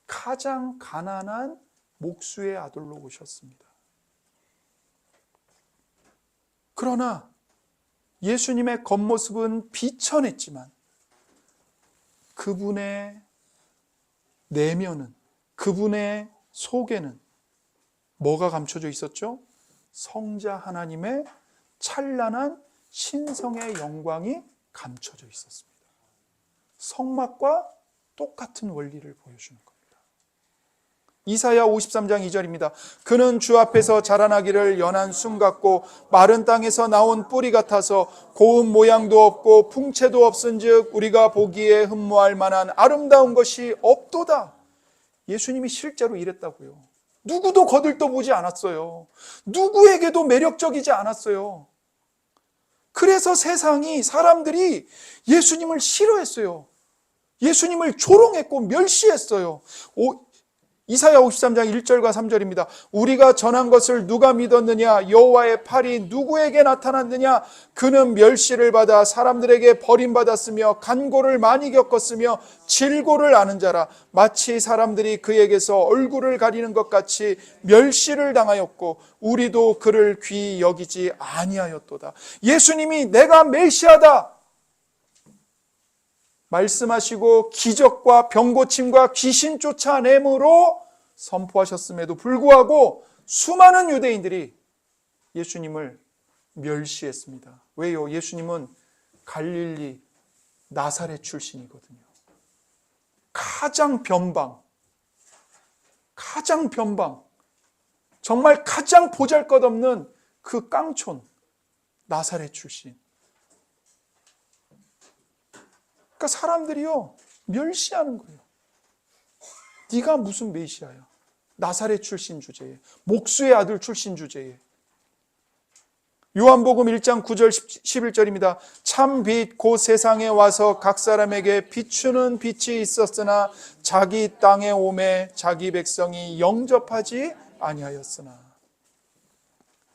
Speaker 1: 가장 가난한 목수의 아들로 오셨습니다. 그러나 예수님의 겉모습은 비천했지만 그분의 내면은, 그분의 속에는 뭐가 감춰져 있었죠? 성자 하나님의 찬란한 신성의 영광이 감춰져 있었습니다. 성막과 똑같은 원리를 보여주는 겁니다. 이사야 53장 2절입니다. 그는 주 앞에서 자라나기를 연한 순 같고 마른 땅에서 나온 뿌리 같아서 고운 모양도 없고 풍채도 없은즉 우리가 보기에 흠모할 만한 아름다운 것이 없도다. 예수님이 실제로 이랬다고요. 누구도 거들떠보지 않았어요. 누구에게도 매력적이지 않았어요. 그래서 세상이, 사람들이 예수님을 싫어했어요. 예수님을 조롱했고 멸시했어요. 이사야 53장 1절과 3절입니다. 우리가 전한 것을 누가 믿었느냐? 여호와의 팔이 누구에게 나타났느냐? 그는 멸시를 받아 사람들에게 버림받았으며 간고를 많이 겪었으며 질고를 아는 자라. 마치 사람들이 그에게서 얼굴을 가리는 것 같이 멸시를 당하였고 우리도 그를 귀히 여기지 아니하였도다. 예수님이 내가 메시아다 말씀하시고 기적과 병고침과 귀신 쫓아냄으로 선포하셨음에도 불구하고 수많은 유대인들이 예수님을 멸시했습니다. 왜요? 예수님은 갈릴리 나사렛 출신이거든요. 가장 변방, 정말 가장 보잘것없는 그 깡촌 나사렛 출신. 그러니까 사람들이요 멸시하는 거예요. 네가 무슨 메시아야? 나사렛 출신 주제에, 목수의 아들 출신 주제에. 요한복음 1장 9절 11절입니다. 참 빛 곧 세상에 와서 각 사람에게 비추는 빛이 있었으나 자기 땅에 오매 자기 백성이 영접하지 아니하였으나.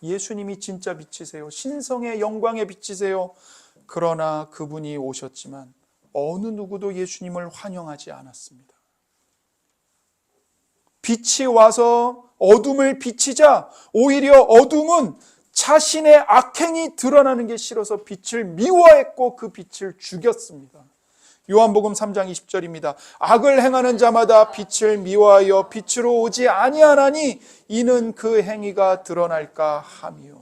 Speaker 1: 예수님이 진짜 빛이세요. 신성의 영광의 빛이세요. 그러나 그분이 오셨지만 어느 누구도 예수님을 환영하지 않았습니다. 빛이 와서 어둠을 비치자 오히려 어둠은 자신의 악행이 드러나는 게 싫어서 빛을 미워했고 그 빛을 죽였습니다. 요한복음 3장 20절입니다. 악을 행하는 자마다 빛을 미워하여 빛으로 오지 아니하나니 이는 그 행위가 드러날까 함이요.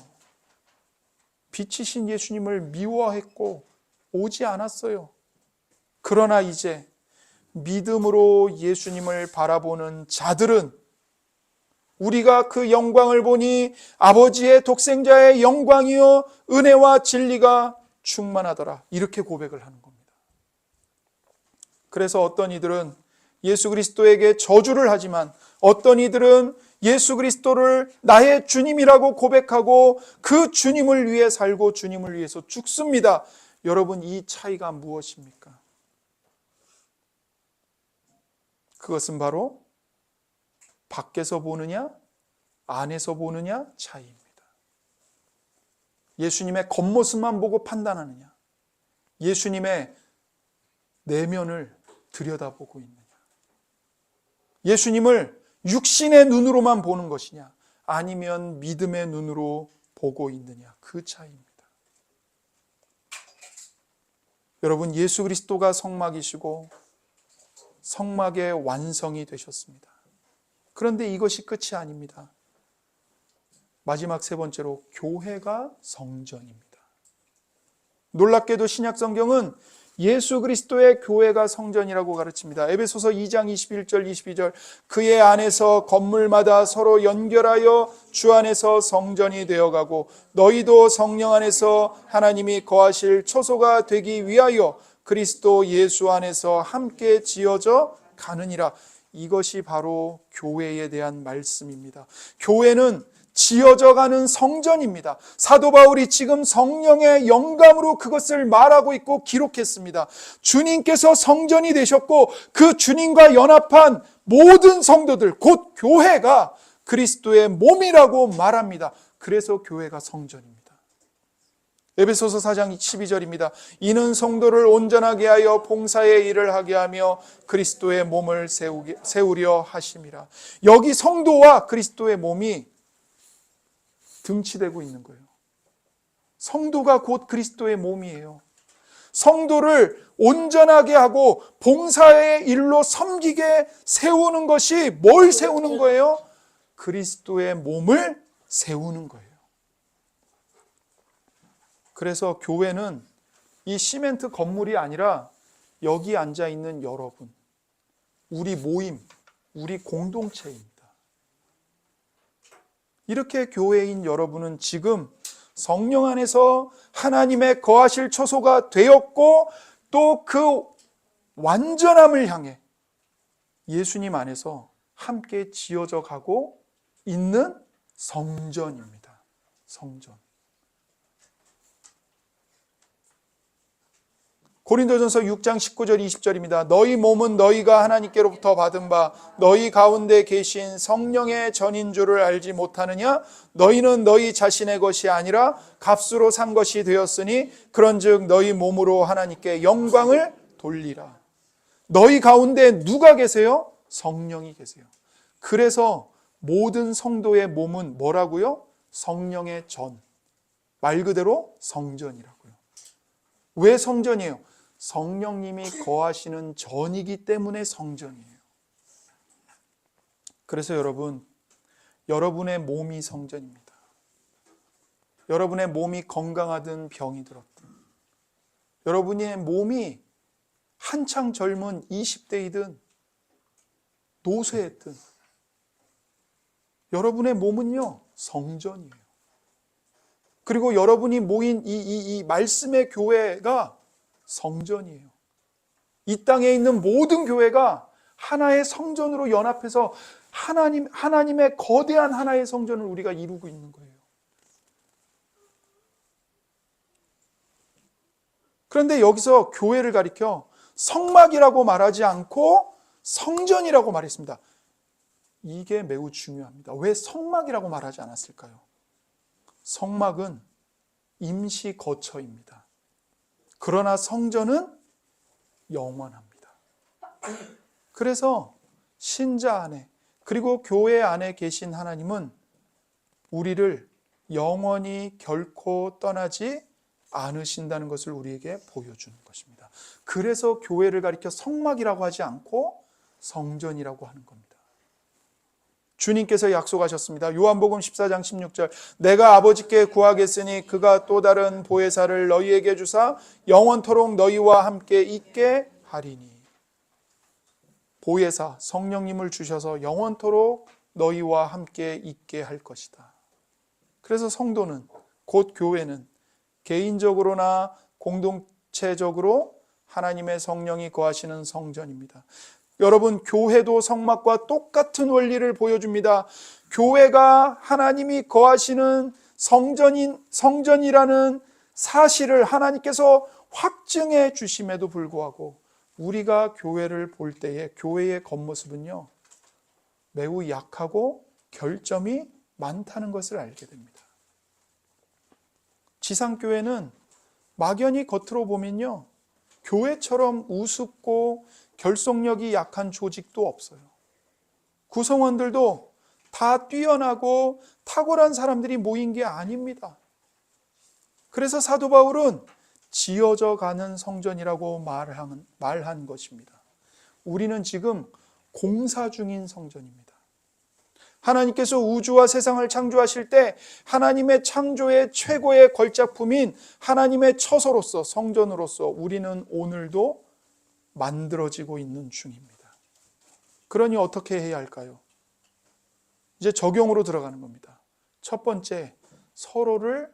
Speaker 1: 빛이신 예수님을 미워했고 오지 않았어요. 그러나 이제 믿음으로 예수님을 바라보는 자들은 우리가 그 영광을 보니 아버지의 독생자의 영광이요 은혜와 진리가 충만하더라. 이렇게 고백을 하는 겁니다. 그래서 어떤 이들은 예수 그리스도에게 저주를 하지만 어떤 이들은 예수 그리스도를 나의 주님이라고 고백하고 그 주님을 위해 살고 주님을 위해서 죽습니다. 여러분, 이 차이가 무엇입니까? 그것은 바로 밖에서 보느냐 안에서 보느냐 차이입니다. 예수님의 겉모습만 보고 판단하느냐, 예수님의 내면을 들여다보고 있느냐, 예수님을 육신의 눈으로만 보는 것이냐 아니면 믿음의 눈으로 보고 있느냐, 그 차이입니다. 여러분, 예수 그리스도가 성막이시고 성막의 완성이 되셨습니다. 그런데 이것이 끝이 아닙니다. 마지막 세 번째로 교회가 성전입니다. 놀랍게도 신약 성경은 예수 그리스도의 교회가 성전이라고 가르칩니다. 에베소서 2장 21절 22절 그의 안에서 건물마다 서로 연결하여 주 안에서 성전이 되어가고 너희도 성령 안에서 하나님이 거하실 초소가 되기 위하여 그리스도 예수 안에서 함께 지어져 가느니라. 이것이 바로 교회에 대한 말씀입니다. 교회는 지어져가는 성전입니다. 사도 바울이 지금 성령의 영감으로 그것을 말하고 있고 기록했습니다. 주님께서 성전이 되셨고 그 주님과 연합한 모든 성도들, 곧 교회가 그리스도의 몸이라고 말합니다. 그래서 교회가 성전입니다. 에베소서 4장 12절입니다. 이는 성도를 온전하게 하여 봉사의 일을 하게 하며 그리스도의 몸을 세우려 하심이라. 여기 성도와 그리스도의 몸이 등치되고 있는 거예요. 성도가 곧 그리스도의 몸이에요. 성도를 온전하게 하고 봉사의 일로 섬기게 세우는 것이 뭘 세우는 거예요? 그리스도의 몸을 세우는 거예요. 그래서 교회는 이 시멘트 건물이 아니라 여기 앉아 있는 여러분, 우리 모임, 우리 공동체입니다. 이렇게 교회인 여러분은 지금 성령 안에서 하나님의 거하실 처소가 되었고 또 그 완전함을 향해 예수님 안에서 함께 지어져 가고 있는 성전입니다. 성전. 고린도전서 6장 19절 20절입니다. 너희 몸은 너희가 하나님께로부터 받은 바 너희 가운데 계신 성령의 전인 줄을 알지 못하느냐? 너희는 너희 자신의 것이 아니라 값으로 산 것이 되었으니 그런즉 너희 몸으로 하나님께 영광을 돌리라. 너희 가운데 누가 계세요? 성령이 계세요. 그래서 모든 성도의 몸은 뭐라고요? 성령의 전. 말 그대로 성전이라고요. 왜 성전이에요? 성령님이 거하시는 전이기 때문에 성전이에요. 그래서 여러분, 여러분의 몸이 성전입니다. 여러분의 몸이 건강하든 병이 들었든, 여러분의 몸이 한창 젊은 20대이든 노쇠했든, 여러분의 몸은요, 성전이에요. 그리고 여러분이 모인 이 말씀의 교회가 성전이에요. 이 땅에 있는 모든 교회가 하나의 성전으로 연합해서 하나님의 거대한 하나의 성전을 우리가 이루고 있는 거예요. 그런데 여기서 교회를 가리켜 성막이라고 말하지 않고 성전이라고 말했습니다. 이게 매우 중요합니다. 왜 성막이라고 말하지 않았을까요? 성막은 임시 거처입니다. 그러나 성전은 영원합니다. 그래서 신자 안에 그리고 교회 안에 계신 하나님은 우리를 영원히 결코 떠나지 않으신다는 것을 우리에게 보여주는 것입니다. 그래서 교회를 가리켜 성막이라고 하지 않고 성전이라고 하는 겁니다. 주님께서 약속하셨습니다. 요한복음 14장 16절 내가 아버지께 구하겠으니 그가 또 다른 보혜사를 너희에게 주사 영원토록 너희와 함께 있게 하리니. 보혜사 성령님을 주셔서 영원토록 너희와 함께 있게 할 것이다. 그래서 성도는 곧 교회는 개인적으로나 공동체적으로 하나님의 성령이 거하시는 성전입니다. 여러분, 교회도 성막과 똑같은 원리를 보여줍니다. 교회가 하나님이 거하시는 성전이라는 사실을 하나님께서 확증해 주심에도 불구하고 우리가 교회를 볼 때에 교회의 겉모습은요, 매우 약하고 결점이 많다는 것을 알게 됩니다. 지상교회는 막연히 겉으로 보면요, 교회처럼 우습고 결속력이 약한 조직도 없어요. 구성원들도 다 뛰어나고 탁월한 사람들이 모인 게 아닙니다. 그래서 사도 바울은 지어져 가는 성전이라고 말한 것입니다. 우리는 지금 공사 중인 성전입니다. 하나님께서 우주와 세상을 창조하실 때 하나님의 창조의 최고의 걸작품인 하나님의 처소로서 성전으로서 우리는 오늘도 만들어지고 있는 중입니다. 그러니 어떻게 해야 할까요? 이제 적용으로 들어가는 겁니다. 첫 번째, 서로를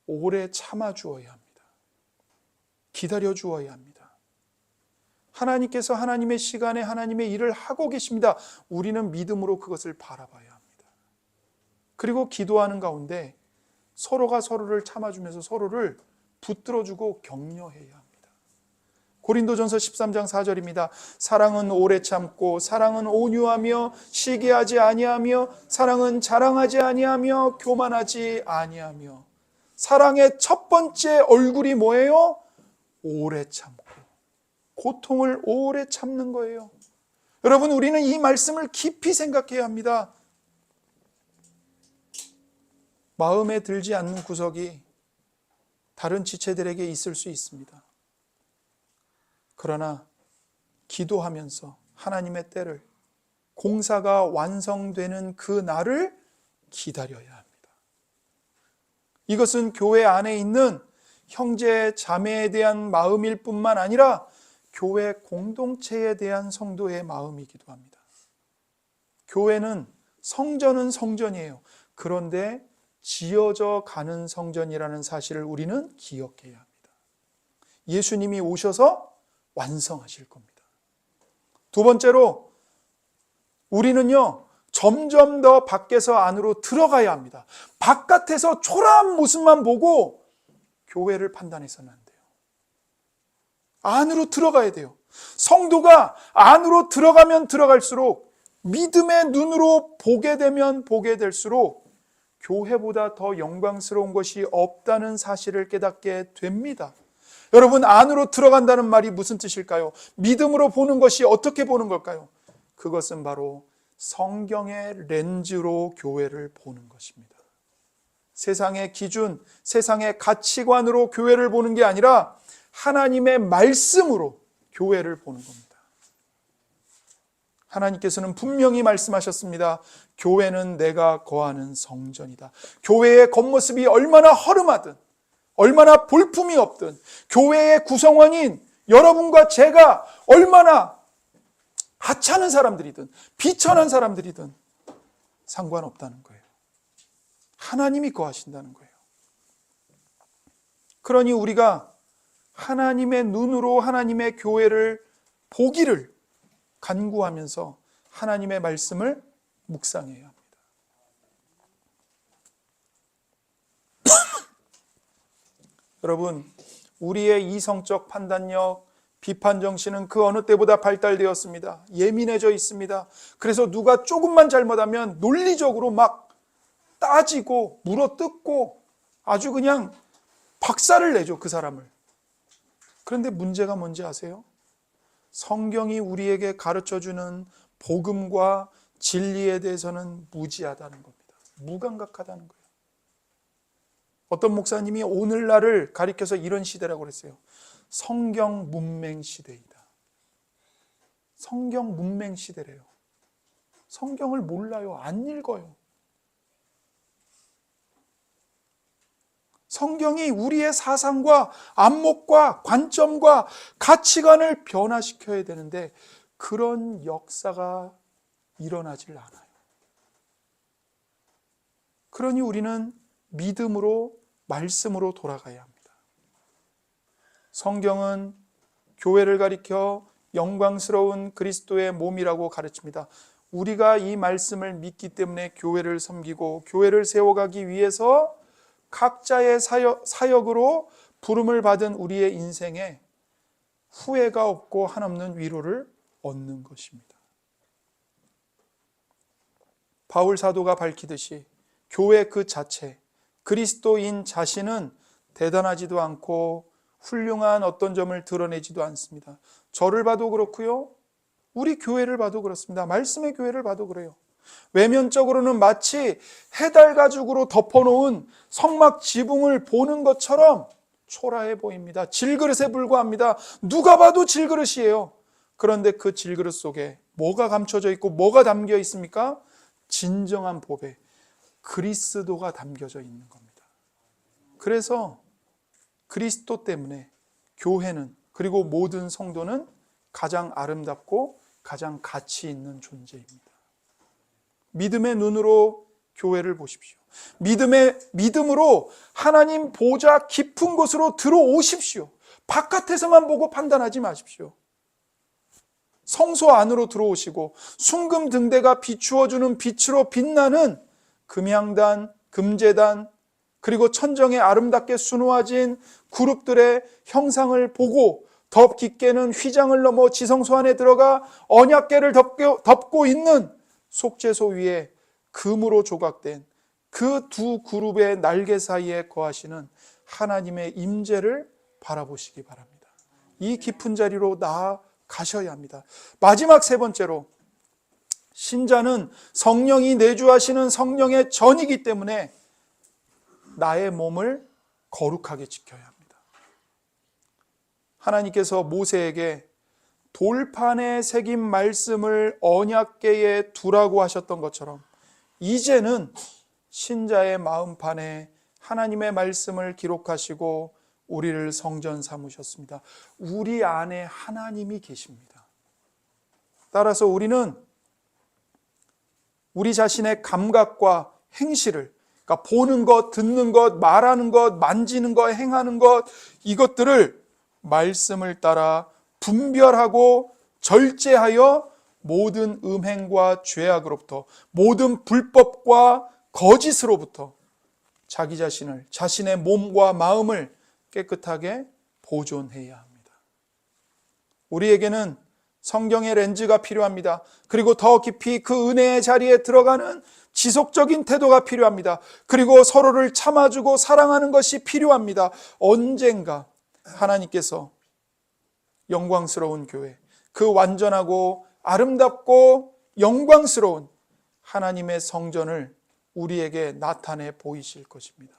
Speaker 1: 오래 참아 주어야 합니다. 기다려 주어야 합니다. 하나님께서 하나님의 시간에 하나님의 일을 하고 계십니다. 우리는 믿음으로 그것을 바라봐야 합니다. 그리고 기도하는 가운데 서로가 서로를 참아주면서 서로를 붙들어주고 격려해야 합니다. 고린도전서 13장 4절입니다. 사랑은 오래 참고 사랑은 온유하며 시기하지 아니하며 사랑은 자랑하지 아니하며 교만하지 아니하며. 사랑의 첫 번째 얼굴이 뭐예요? 오래 참고 고통을 오래 참는 거예요. 여러분, 우리는 이 말씀을 깊이 생각해야 합니다. 마음에 들지 않는 구석이 다른 지체들에게 있을 수 있습니다. 그러나 기도하면서 하나님의 때를, 공사가 완성되는 그 날을 기다려야 합니다. 이것은 교회 안에 있는 형제 자매에 대한 마음일 뿐만 아니라 교회 공동체에 대한 성도의 마음이기도 합니다. 교회는 성전은 성전이에요. 그런데 지어져 가는 성전이라는 사실을 우리는 기억해야 합니다. 예수님이 오셔서 완성하실 겁니다. 두 번째로, 우리는요, 점점 더 밖에서 안으로 들어가야 합니다. 바깥에서 초라한 모습만 보고 교회를 판단해서는 안 돼요. 안으로 들어가야 돼요. 성도가 안으로 들어가면 들어갈수록, 믿음의 눈으로 보게 되면 보게 될수록 교회보다 더 영광스러운 것이 없다는 사실을 깨닫게 됩니다. 여러분, 안으로 들어간다는 말이 무슨 뜻일까요? 믿음으로 보는 것이 어떻게 보는 걸까요? 그것은 바로 성경의 렌즈로 교회를 보는 것입니다. 세상의 기준, 세상의 가치관으로 교회를 보는 게 아니라 하나님의 말씀으로 교회를 보는 겁니다. 하나님께서는 분명히 말씀하셨습니다. 교회는 내가 거하는 성전이다. 교회의 겉모습이 얼마나 허름하든, 얼마나 볼품이 없든, 교회의 구성원인 여러분과 제가 얼마나 하찮은 사람들이든 비천한 사람들이든 상관없다는 거예요. 하나님이 거하신다는 거예요. 그러니 우리가 하나님의 눈으로 하나님의 교회를 보기를 간구하면서 하나님의 말씀을 묵상해야 합니다. 여러분, 우리의 이성적 판단력, 비판 정신은 그 어느 때보다 발달되었습니다. 예민해져 있습니다. 그래서 누가 조금만 잘못하면 논리적으로 막 따지고 물어뜯고 아주 그냥 박살을 내죠, 그 사람을. 그런데 문제가 뭔지 아세요? 성경이 우리에게 가르쳐주는 복음과 진리에 대해서는 무지하다는 겁니다. 무감각하다는 거예요. 어떤 목사님이 오늘날을 가리켜서 이런 시대라고 그랬어요. 성경 문맹 시대이다. 성경 문맹 시대래요. 성경을 몰라요. 안 읽어요. 성경이 우리의 사상과 안목과 관점과 가치관을 변화시켜야 되는데 그런 역사가 일어나질 않아요. 그러니 우리는 믿음으로, 말씀으로 돌아가야 합니다. 성경은 교회를 가리켜 영광스러운 그리스도의 몸이라고 가르칩니다. 우리가 이 말씀을 믿기 때문에 교회를 섬기고 교회를 세워가기 위해서 각자의 사역으로 부름을 받은 우리의 인생에 후회가 없고 한없는 위로를 얻는 것입니다. 바울 사도가 밝히듯이 교회 그 자체, 그리스도인 자신은 대단하지도 않고 훌륭한 어떤 점을 드러내지도 않습니다. 저를 봐도 그렇고요, 우리 교회를 봐도 그렇습니다. 말씀의 교회를 봐도 그래요. 외면적으로는 마치 해달 가죽으로 덮어놓은 성막 지붕을 보는 것처럼 초라해 보입니다. 질그릇에 불과합니다. 누가 봐도 질그릇이에요. 그런데 그 질그릇 속에 뭐가 감춰져 있고 뭐가 담겨 있습니까? 진정한 보배, 그리스도가 담겨져 있는 겁니다. 그래서 그리스도 때문에 교회는, 그리고 모든 성도는 가장 아름답고 가장 가치 있는 존재입니다. 믿음의 눈으로 교회를 보십시오. 믿음으로 하나님 보좌 깊은 곳으로 들어오십시오. 바깥에서만 보고 판단하지 마십시오. 성소 안으로 들어오시고 순금 등대가 비추어주는 빛으로 빛나는 금향단, 금제단, 그리고 천정에 아름답게 수놓아진 그룹들의 형상을 보고 더 깊게는 휘장을 넘어 지성소 안에 들어가 언약궤를 덮고 있는 속죄소 위에 금으로 조각된 그 두 그룹의 날개 사이에 거하시는 하나님의 임재를 바라보시기 바랍니다. 이 깊은 자리로 나아가셔야 합니다. 마지막 세 번째로, 신자는 성령이 내주하시는 성령의 전이기 때문에 나의 몸을 거룩하게 지켜야 합니다. 하나님께서 모세에게 돌판에 새긴 말씀을 언약궤에 두라고 하셨던 것처럼 이제는 신자의 마음판에 하나님의 말씀을 기록하시고 우리를 성전 삼으셨습니다. 우리 안에 하나님이 계십니다. 따라서 우리는 우리 자신의 감각과 행실을, 그러니까 보는 것, 듣는 것, 말하는 것, 만지는 것, 행하는 것, 이것들을 말씀을 따라 분별하고 절제하여 모든 음행과 죄악으로부터, 모든 불법과 거짓으로부터 자기 자신을, 자신의 몸과 마음을 깨끗하게 보존해야 합니다. 우리에게는 성경의 렌즈가 필요합니다. 그리고 더 깊이 그 은혜의 자리에 들어가는 지속적인 태도가 필요합니다. 그리고 서로를 참아주고 사랑하는 것이 필요합니다. 언젠가 하나님께서 영광스러운 교회, 그 완전하고 아름답고 영광스러운 하나님의 성전을 우리에게 나타내 보이실 것입니다.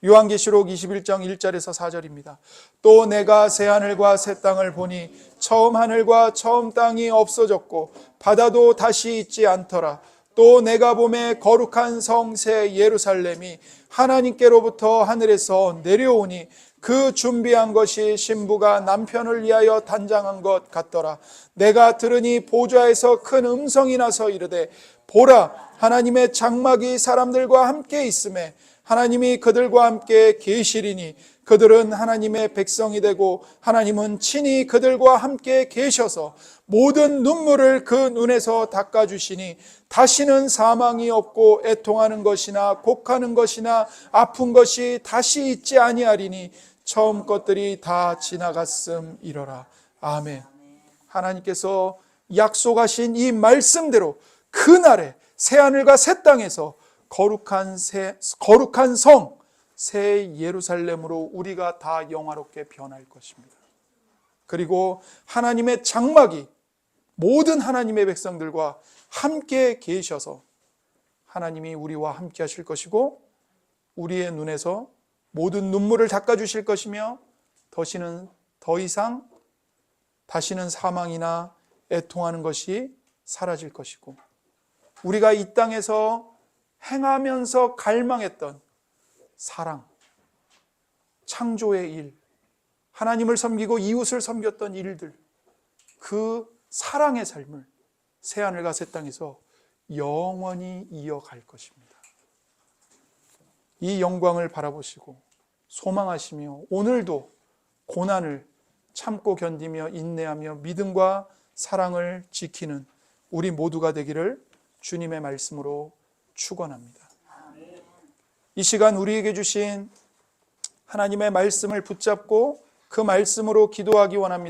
Speaker 1: 요한계시록 21장 1절에서 4절입니다. 또 내가 새 하늘과 새 땅을 보니 처음 하늘과 처음 땅이 없어졌고 바다도 다시 있지 않더라. 또 내가 보매 거룩한 성 새 예루살렘이 하나님께로부터 하늘에서 내려오니 그 준비한 것이 신부가 남편을 위하여 단장한 것 같더라. 내가 들으니 보좌에서 큰 음성이 나서 이르되 보라, 하나님의 장막이 사람들과 함께 있음에 하나님이 그들과 함께 계시리니 그들은 하나님의 백성이 되고 하나님은 친히 그들과 함께 계셔서 모든 눈물을 그 눈에서 닦아주시니 다시는 사망이 없고 애통하는 것이나 곡하는 것이나 아픈 것이 다시 있지 아니하리니 처음 것들이 다 지나갔음이러라. 아멘. 하나님께서 약속하신 이 말씀대로 그날에 새하늘과 새 땅에서 거룩한 성, 새 예루살렘으로 우리가 다 영화롭게 변할 것입니다. 그리고 하나님의 장막이 모든 하나님의 백성들과 함께 계셔서 하나님이 우리와 함께 하실 것이고 우리의 눈에서 모든 눈물을 닦아주실 것이며 더 이상 다시는 사망이나 애통하는 것이 사라질 것이고 우리가 이 땅에서 행하면서 갈망했던 사랑, 창조의 일, 하나님을 섬기고 이웃을 섬겼던 일들, 그 사랑의 삶을 새하늘과 새 땅에서 영원히 이어갈 것입니다. 이 영광을 바라보시고 소망하시며 오늘도 고난을 참고 견디며 인내하며 믿음과 사랑을 지키는 우리 모두가 되기를 주님의 말씀으로 축원합니다. 이 시간 우리에게 주신 하나님의 말씀을 붙잡고 그 말씀으로 기도하기 원합니다.